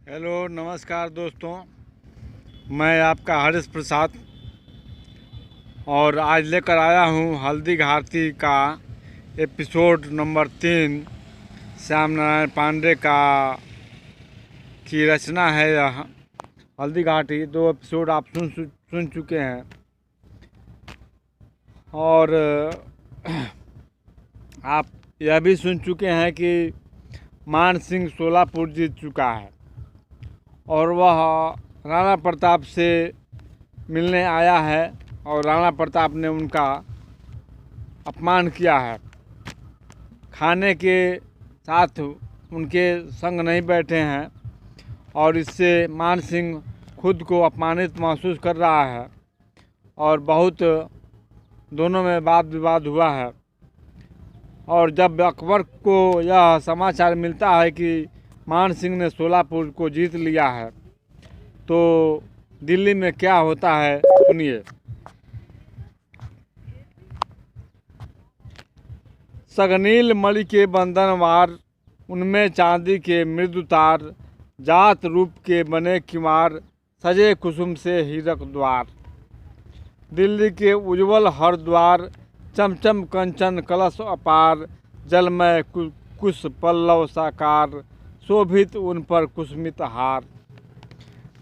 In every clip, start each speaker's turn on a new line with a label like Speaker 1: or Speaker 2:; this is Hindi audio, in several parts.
Speaker 1: हेलो नमस्कार दोस्तों, मैं आपका हरीश प्रसाद और आज लेकर आया हूँ हल्दी घाटी का एपिसोड नंबर 3। श्याम नारायण पांडे की रचना है यह हल्दी घाटी। 2 एपिसोड आप सुन चुके हैं और आप यह भी सुन चुके हैं कि मान सिंह सोलापुर जीत चुका है और वह राणा प्रताप से मिलने आया है और राणा प्रताप ने उनका अपमान किया है। खाने के साथ उनके संग नहीं बैठे हैं और इससे मान सिंह खुद को अपमानित महसूस कर रहा है और बहुत दोनों में वाद विवाद हुआ है। और जब अकबर को यह समाचार मिलता है कि मान सिंह ने सोलापुर को जीत लिया है तो दिल्ली में क्या होता है सुनिए। सगनील मणि के बंधनवार, उनमें चांदी के मृदु तार, जात रूप के बने किमार, सजे कुसुम से हीरक द्वार। दिल्ली के उज्ज्वल हर द्वार, चमचम कंचन कलश अपार, जलमय कुश पल्लव साकार, शोभित उन पर कुसुमित हार।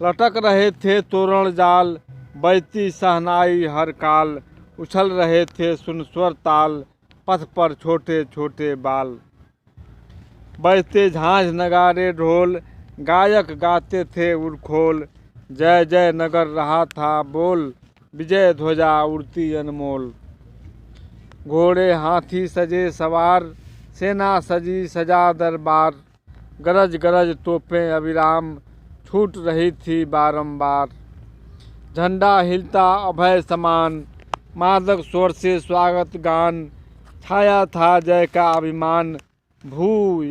Speaker 1: लटक रहे थे तोरण जाल, बजती सहनाई हर काल, उछल रहे थे सुन स्वर ताल, पथ पर छोटे छोटे बाल। बजते झांझ नगाड़े ढोल, गायक गाते थे उर्खोल, जय जय नगर रहा था बोल, विजय ध्वजा उड़ती अनमोल। घोड़े हाथी सजे सवार, सेना सजी सजा दरबार, गरज गरज तोपें अविराम, छूट रही थी बारंबार। झंडा हिलता अभय समान, मादक स्वर से स्वागत गान, छाया था जय का अभिमान, भू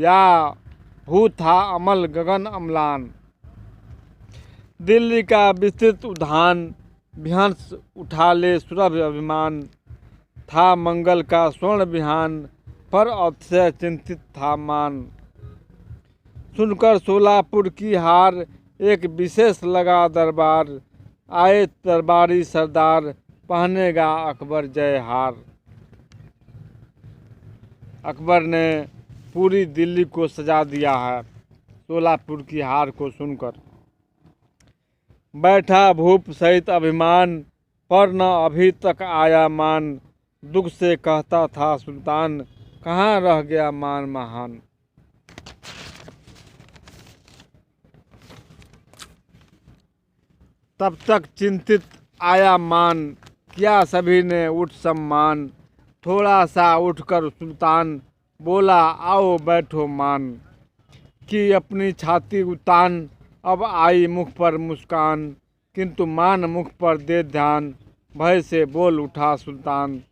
Speaker 1: था अमल गगन अम्लान। दिल्ली का विस्तृत उद्यान, विहंस उठा ले सुरभि अभिमान, था मंगल का स्वर्ण बिहान, पर अतिशय चिंतित था मान। सुनकर सोलापुर की हार, एक विशेष लगा दरबार, आए दरबारी सरदार, पहनेगा अकबर जय हार। अकबर ने पूरी दिल्ली को सजा दिया है सोलापुर की हार को सुनकर। बैठा भूप सहित अभिमान, पर न अभी तक आया मान, दुख से कहता था सुल्तान, कहाँ रह गया मान महान। तब तक चिंतित आया मान, किया सभी ने उठ सम्मान, थोड़ा सा उठकर सुल्तान, बोला आओ बैठो मान। कि अपनी छाती उतान, अब आई मुख पर मुस्कान, किंतु मान मुख पर दे ध्यान, भय से बोल उठा सुल्तान।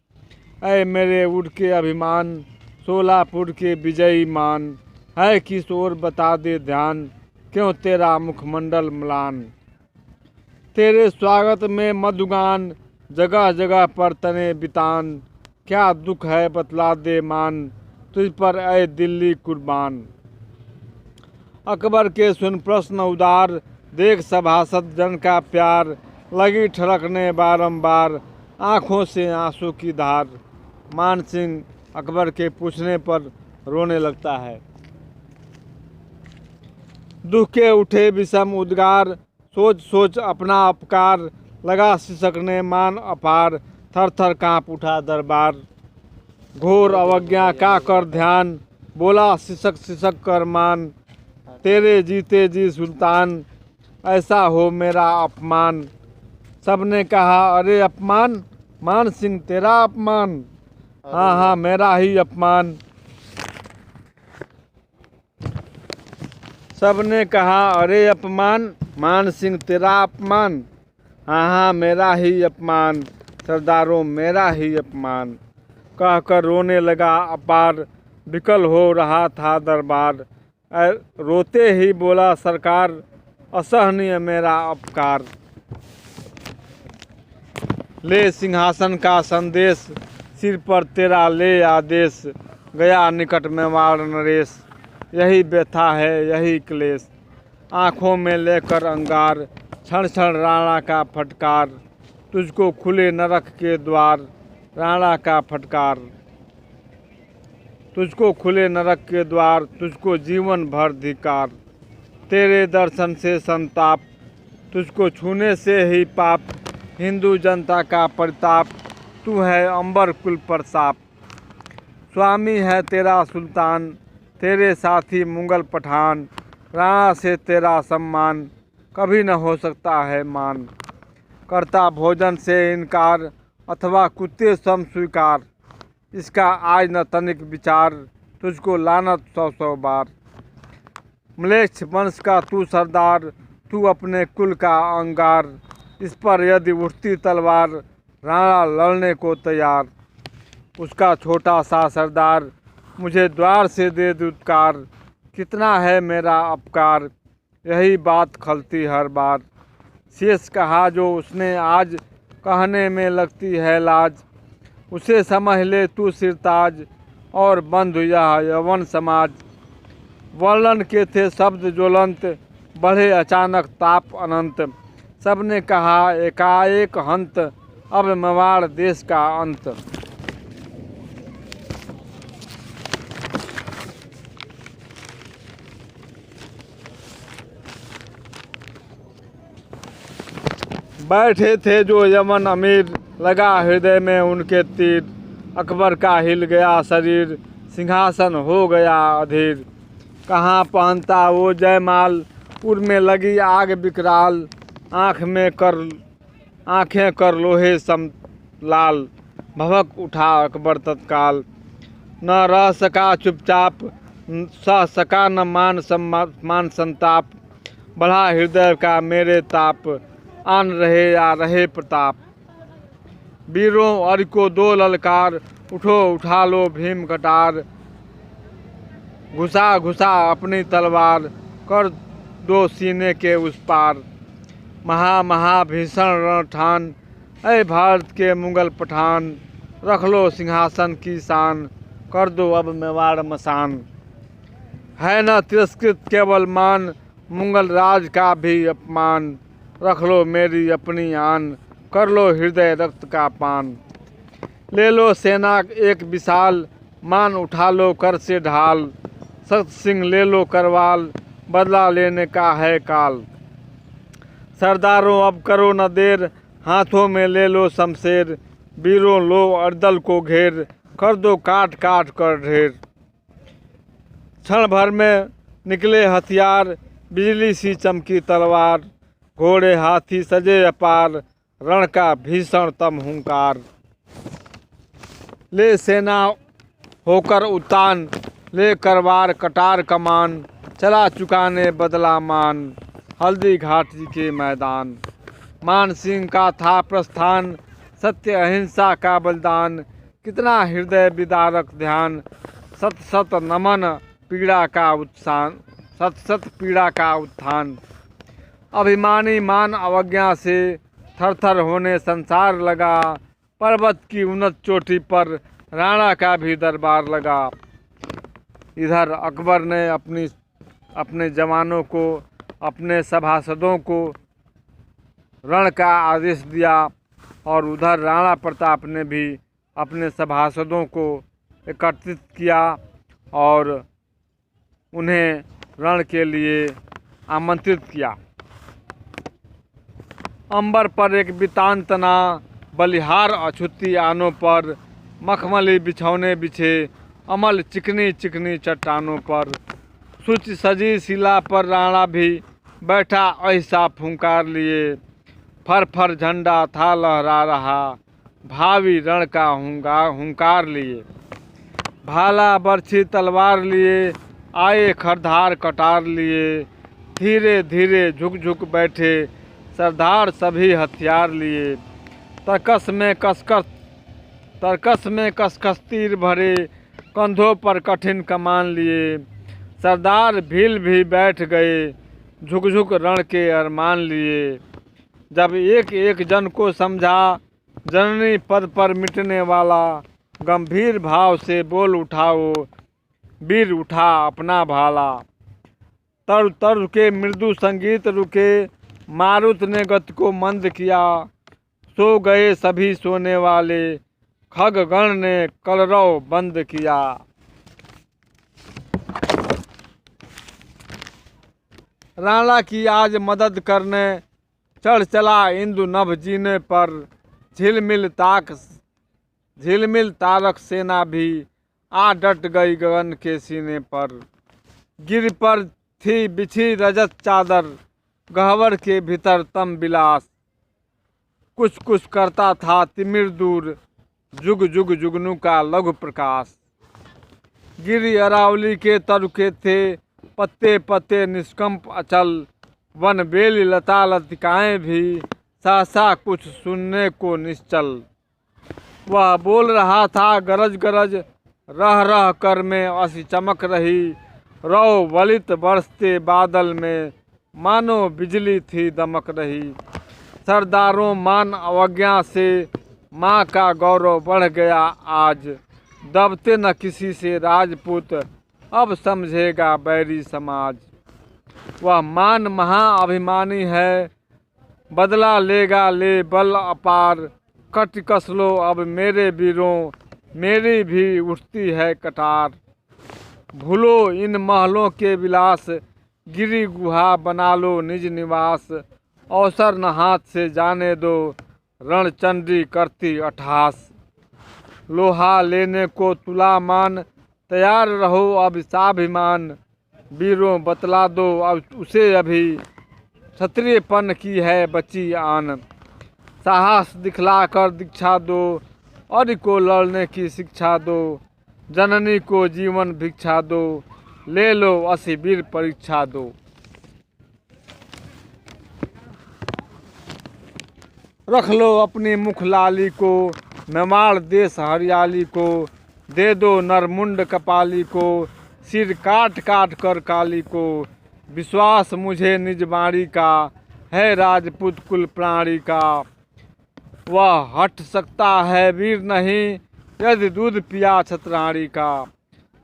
Speaker 1: ऐ मेरे उड़ के अभिमान, सोलापुर के विजयी मान, है किस ओर बता दे ध्यान, क्यों तेरा मुखमंडल म्लान। तेरे स्वागत में मधुगान, जगह जगह पर तने बितान, क्या दुख है बतला दे मान, तुझ पर ऐ दिल्ली कुर्बान। अकबर के सुन प्रश्न उदार, देख सभासद जन का प्यार, लगी ठड़कने बारंबार, आँखों से आंसू की धार। मान सिंह अकबर के पूछने पर रोने लगता है। दुख के उठे विषम उद्गार, सोच सोच अपना अपकार, लगा सिसकने मान अपार, थर थर काँप उठा दरबार। घोर अवज्ञा का कर ध्यान, बोला सिसक सिसक कर मान, तेरे जीते जी सुल्तान, ऐसा हो मेरा अपमान। सबने कहा अरे अपमान, मान सिंह तेरा अपमान, हाँ हाँ मेरा ही अपमान। सबने कहा अरे अपमान, मान सिंह तेरा अपमान, हाँ हाँ मेरा ही अपमान, सरदारों मेरा ही अपमान। कहकर रोने लगा अपार, विकल हो रहा था दरबार। रोते ही बोला सरकार, असहनीय मेरा अपकार। ले सिंहासन का संदेश, सिर पर तेरा ले आदेश, गया निकट में वार नरेश, यही व्यथा है यही क्लेश। आँखों में लेकर अंगार, क्षण क्षण राणा का फटकार, तुझको खुले नरक के द्वार, राणा का फटकार। तुझको खुले नरक के द्वार, तुझको जीवन भर धिक्कार, तेरे दर्शन से संताप, तुझको छूने से ही पाप, हिंदू जनता का परिताप, तू है अंबर कुल प्रताप। स्वामी है तेरा सुल्तान, तेरे साथी मुगल पठान, राणा से तेरा सम्मान, कभी न हो सकता है मान। करता भोजन से इनकार, अथवा कुत्ते सम स्वीकार, इसका आज न तनिक विचार, तुझको लानत 100 बार। म्लेच्छ वंश का तू सरदार, तू अपने कुल का अंगार, इस पर यदि उठती तलवार, राणा लड़ने को तैयार। उसका छोटा सा सरदार, मुझे द्वार से दे दुत्कार, कितना है मेरा अपकार, यही बात खलती हर बार। शेष कहा जो उसने आज, कहने में लगती है लाज, उसे समझ ले तू सिरताज, और बंधु यह यवन समाज। वर्णन के थे शब्द ज्वलंत, बढ़े अचानक ताप अनंत, सबने कहा एकाएक हंत, अब मेवाड़ देश का अंत। बैठे थे जो यमन अमीर, लगा हृदय में उनके तीर, अकबर का हिल गया शरीर, सिंहासन हो गया अधीर। कहाँ पहनता वो जयमाल, उर में लगी आग विकराल, आँखें कर लोहे सम लाल, भभक उठा अकबर तत्काल। न रह सका चुपचाप, सह सका न मान संताप, बढ़ा हृदय का मेरे ताप, आन रहे या रहे प्रताप। वीरों अर को दो ललकार, उठो उठा लो भीम कटार, घुसा घुसा अपनी तलवार, कर दो सीने के उस पार। महा भीषण रण ठान, ऐ भारत के मुगल पठान, रख लो सिंहासन की शान, कर दो अब मेवाड़ मसान। है न तिरस्कृत केवल मान, मुगल राज का भी अपमान, रख लो मेरी अपनी आन, कर लो हृदय रक्त का पान। ले लो सेना एक विशाल, मान उठा लो कर से ढाल, सत सिंह ले लो करवाल, बदला लेने का है काल। सरदारों अब करो न देर, हाथों में ले लो शमशेर, वीरों लो अर्दल को घेर, कर दो काट काट कर ढेर। क्षण भर में निकले हथियार, बिजली सी चमकी तलवार, घोड़े हाथी सजे अपार, रण का भीषणतम हुंकार। ले सेना होकर उतान, ले करवार कटार कमान, चला चुकाने बदला मान, हल्दी घाटी के मैदान। मान सिंह का था प्रस्थान, सत्य अहिंसा का बलिदान, कितना हृदय विदारक ध्यान, सत सत नमन पीड़ा का उत्थान, सत सत पीड़ा का उत्थान। अभिमानी मान अवज्ञा से थर थर होने संसार लगा, पर्वत की उन्नत चोटी पर राणा का भी दरबार लगा। इधर अकबर ने अपने जवानों को, अपने सभासदों को रण का आदेश दिया, और उधर राणा प्रताप ने भी अपने सभासदों को एकत्रित किया और उन्हें रण के लिए आमंत्रित किया। अंबर पर एक बितान तना, बलिहार अछूती आनों पर, मखमली बिछौने बिछे, अमल चिकनी चिकनी चट्टानों पर। सुच सजी शिला पर राणा भी बैठा ऐसा फुंकार लिए, फर फर झंडा था लहरा रहा, भावी रण का हुंकार लिए। भाला बरछी तलवार लिए, आए खरधार कटार लिए, धीरे धीरे झुक झुक बैठे सरदार सभी हथियार लिए। तरकस में कसकस तीर भरे, कंधों पर कठिन कमान लिए, सरदार भील भी बैठ गए, झुक झुक रण के अरमान लिए। जब एक एक जन को समझा, जननी पद पर मिटने वाला, गंभीर भाव से बोल उठाओ, वीर उठा अपना भाला। तरु तरु के मृदु संगीत रुके, मारुत ने गति को मंद किया। सो गए सभी सोने वाले, खगगण ने कलरव बंद किया। राणा की आज मदद करने चढ़ चला इंदु नभ जीने पर। झिलमिल तारक सेना भी आ डट गई गगन के सीने पर। गिर पर थी बिछी रजत चादर, गहवर के भीतर तम बिलास। कुछ कुछ करता था तिमिर दूर, जुग जुग जुगनू का लघु प्रकाश। गिरी अरावली के तरु के थे पत्ते पत्ते निष्कंप अचल। वन बेली लता लतिकाएं भी सहसा कुछ सुनने को निश्चल। वह बोल रहा था गरज गरज, रह रह कर में असी चमक रही। रौ वलित बरसते बादल में, मानो बिजली थी दमक रही। सरदारों मान अवज्ञा से, माँ का गौरव बढ़ गया आज। दबते न किसी से राजपूत, अब समझेगा बैरी समाज। वह मान महाअभिमानी है, बदला लेगा ले बल अपार। कट कस लो अब मेरे वीरों, मेरी भी उठती है कटार। भूलो इन महलों के विलास, गिरी गुहा बना लो निज निवास। अवसर न हाथ से जाने दो, रणचंडी करती अट्ठास। लोहा लेने को तुला मान, तैयार रहो अब स्वाभिमान। वीरों बतला दो अब उसे अभी, क्षत्रियपन की है बची आन। साहस दिखलाकर दीक्षा दो, और को लड़ने की शिक्षा दो। जननी को जीवन भिक्षा दो, ले लो असी वीर परीक्षा दो। रख लो अपनी मुख लाली को, मेवाड़ देश हरियाली को। दे दो नरमुंड कपाली को, सिर काट काट कर काली को। विश्वास मुझे निज बाणी का, है राजपूत कुल प्राणी का। वह हट सकता है वीर नहीं, यदि दूध पिया छत्राणी का।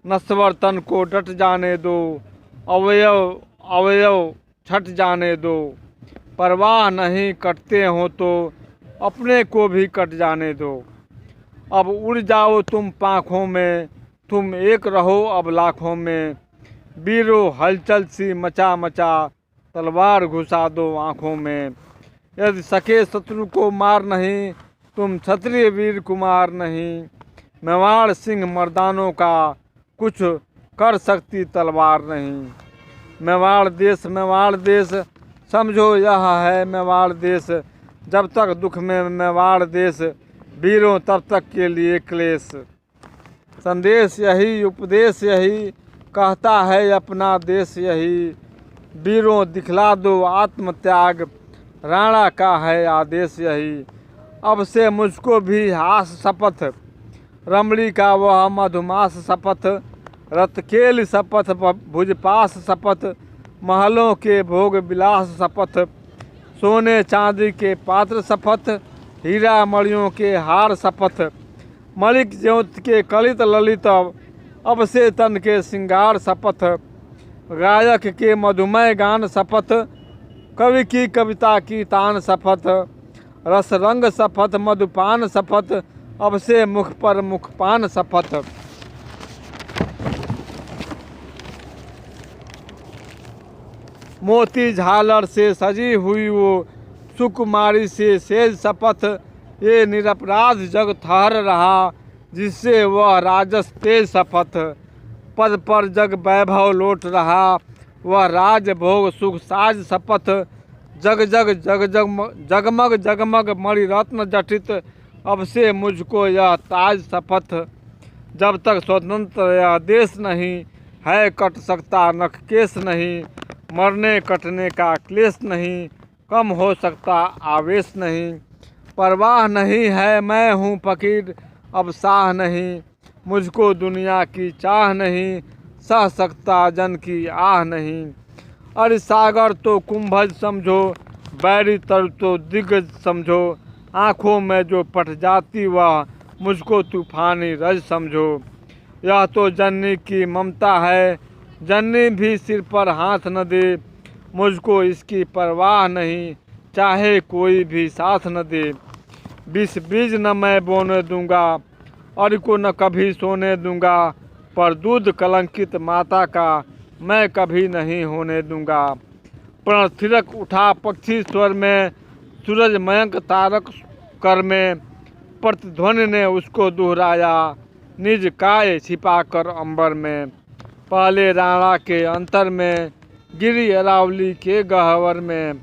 Speaker 1: नस्वर तन को डट जाने दो, अवयव अवयव छट जाने दो। परवाह नहीं कटते हो तो, अपने को भी कट जाने दो। अब उड़ जाओ तुम पाँखों में, तुम एक रहो अब लाखों में। वीरों हलचल सी मचा मचा, तलवार घुसा दो आँखों में। यदि सके शत्रु को मार नहीं, तुम क्षत्रिय वीर कुमार नहीं। मेवाड़ सिंह मर्दानों का, कुछ कर सकती तलवार नहीं। मेवाड़ देश समझो यह है मेवाड़ देश। जब तक दुख में मेवाड़ देश, वीरों तब तक के लिए क्लेश। संदेश यही उपदेश यही, कहता है अपना देश यही। वीरों दिखला दो आत्मत्याग, राणा का है आदेश यही। अब से मुझको भी हास शपथ, रमणी का वह मधुमास शपथ। रतकेल शपथ भुजपास शपथ, महलों के भोग विलास शपथ। सोने चांदी के पात्र शपथ, हीरा मणियों के हार शपथ। मणिक ज्योत के कलित ललित, अब से तन के श्रृंगार शपथ। गायक के मधुमय गान शपथ, कवि की कविता की तान शपथ। रस रंग शपथ मधुपान शपथ, अब से मुख पर मुखपान शपथ। मोती झालर से सजी हुई वो, सुकुमारी से सेज शपथ। ये निरपराध जग ठहर रहा, जिससे वह राजस तेज शपथ। पद पर जग वैभव लौट रहा, वह राज भोग सुख साज शपथ। जग जग जग जग जगमग जगमग मणिरत्न जटित, अब से मुझको यह ताज शपथ। जब तक स्वतंत्र यह देश नहीं, है कट सकता नख केस नहीं। मरने कटने का क्लेश नहीं, कम हो सकता आवेश नहीं। परवाह नहीं है मैं हूँ फकीर, अब शाह नहीं। मुझको दुनिया की चाह नहीं, सह सकता जन की आह नहीं। अरे सागर तो कुंभज समझो, बैरी तर तो दिग्गज समझो। आँखों में जो पट जाती वह, मुझको तूफानी रज समझो। यह तो जननी की ममता है, जननी भी सिर पर हाथ न दे, मुझको इसकी परवाह नहीं, चाहे कोई भी साथ न दे। बीस बीज न मैं बोने दूंगा, और को न कभी सोने दूंगा, पर दूध कलंकित माता का मैं कभी नहीं होने दूंगा। प्रण थिरक उठा पक्षी स्वर में, सूरज मयंक तारक कर में, प्रतिध्वनि ने उसको दोहराया, निज काय छिपाकर अंबर में। पहले राणा के अंतर में, गिरी अरावली के गहवर में,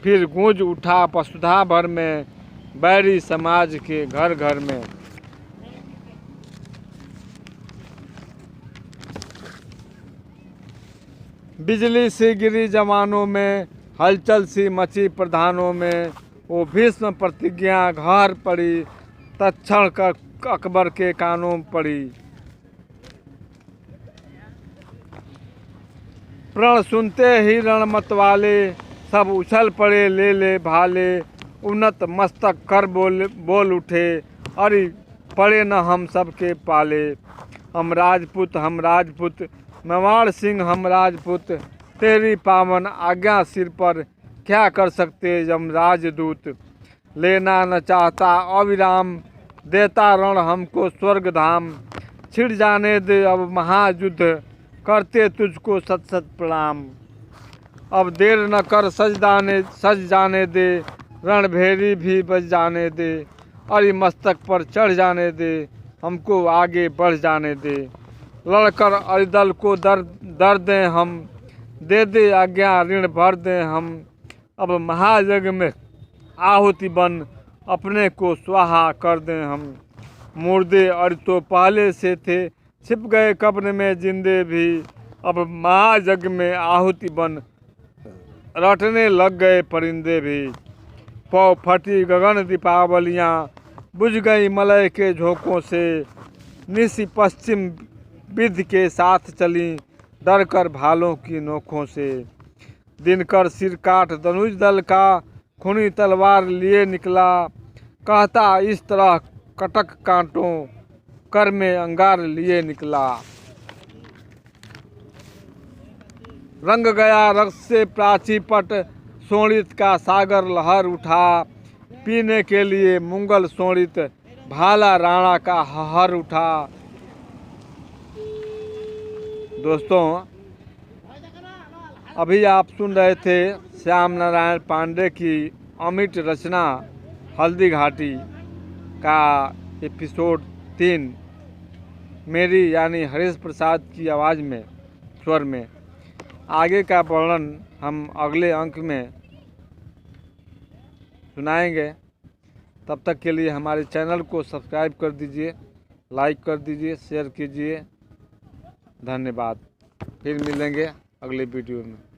Speaker 1: फिर गूंज उठा वसुधा भर में, बैरी समाज के घर घर में। बिजली सी गिरी जवानों में, हलचल सी मची प्रधानों में, वो भीष्म प्रतिज्ञा घर पड़ी, तत्क्षण अकबर के कानों पड़ी। प्रण सुनते ही रण मतवाले, सब उछल पड़े ले ले भाले, उन्नत मस्तक कर बोल उठे, अरे पड़े न हम सबके पाले। हम राजपूत मेवाड़ सिंह हम राजपूत, तेरी पावन आज्ञा सिर पर, क्या कर सकते यमराज दूत। लेना न चाहता अविराम, देता रण हमको स्वर्ग धाम, छिड़ जाने दे अब महायुद्ध, करते तुझको सत सत प्रणाम। अब देर न कर सज जाने दे, रणभेरी भी बज जाने दे, अरे मस्तक पर चढ़ जाने दे, हमको आगे बढ़ जाने दे। लड़कर अरिदल को दर दें हम, दे दे आज्ञा ऋण भर दें हम, अब महायज्ञ में आहुति बन, अपने को स्वाहा कर दें हम। मुर्दे अरि तो पहले से थे, छिप गए कब्र में जिंदे भी, अब महायज्ञ में आहुति बन, रटने लग गए परिंदे भी। पौ फटी गगन दीपावलियाँ, बुझ गई मलय के झोंकों से, निशी पश्चिम विधि के साथ चली, डर कर भालों की नोकों से। दिनकर सिर काट धनुष दल का, खूनी तलवार लिए निकला, कहता इस तरह कटक कांटों, कर में अंगार लिए निकला। रंग गया रक्त से प्राची पट, सोणित का सागर लहर उठा, पीने के लिए मुंगल सोणित, भाला राणा का हहर उठा। दोस्तों, अभी आप सुन रहे थे श्याम नारायण पांडे की अमिट रचना हल्दी घाटी का एपिसोड 3, मेरी यानी हरीश प्रसाद की आवाज़ में, स्वर में। आगे का वर्णन हम अगले अंक में सुनाएंगे। तब तक के लिए हमारे चैनल को सब्सक्राइब कर दीजिए, लाइक कर दीजिए, शेयर कीजिए। धन्यवाद। फिर मिलेंगे अगले वीडियो में।